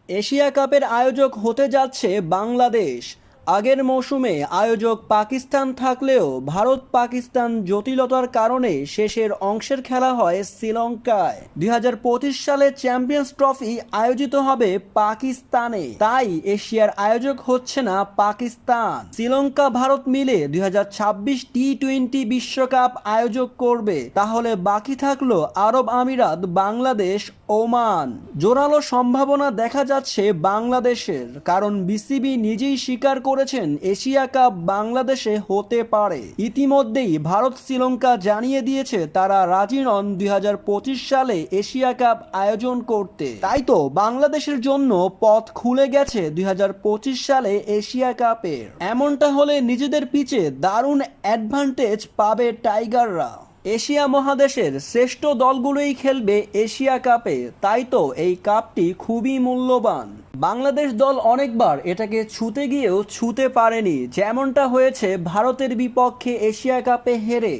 Asia কাপের আয়োজক হতে যাচ্ছে বাংলাদেশ। আগের মৌসুমে আয়োজক পাকিস্তান থাকলেও ভারত পাকিস্তান জটিলতার কারণে শেষের অংশের খেলা হয় শ্রীলঙ্কায়। ২০২৫ সালে চ্যাম্পিয়ন্স ট্রফি আয়োজিত হবে পাকিস্তানে, তাই এশিয়ার আয়োজক হচ্ছে না পাকিস্তান। শ্রীলঙ্কা ভারত মিলে ২০২৬ টি-20 বিশ্বকাপ আয়োজক করবে। তাহলে বাকি থাকলো আরব আমিরাত, বাংলাদেশ, ওমান। জোরালো সম্ভাবনা দেখা যাচ্ছে বাংলাদেশের, কারণ বিসিবি নিজেই স্বীকার করেছেন এশিয়া কাপ বাংলাদেশে হতে পারে। ইতিমধ্যেই ভারত শ্রীলঙ্কা জানিয়ে দিয়েছে তারা রাজি নন ২০২৫ সালে এশিয়া কাপ আয়োজন করতে। তাই তো বাংলাদেশের জন্য পথ খুলে গেছে ২০২৫ সালে এশিয়া কাপের। এমনটা হলে নিজেদের পিচে দারুণ অ্যাডভান্টেজ পাবে টাইগাররা। এশিয়া মহাদেশের শ্রেষ্ঠ দলগুলোই খেলবে এশিয়া কাপে, তাই তো এই কাপটি খুবই মূল্যবান। বাংলাদেশ দল অনেকবার এটাকে ছুঁতে গিয়েও ছুঁতে পারেনি, যেমনটা হয়েছে ভারতের বিপক্ষে এশিয়া কাপে হেরে।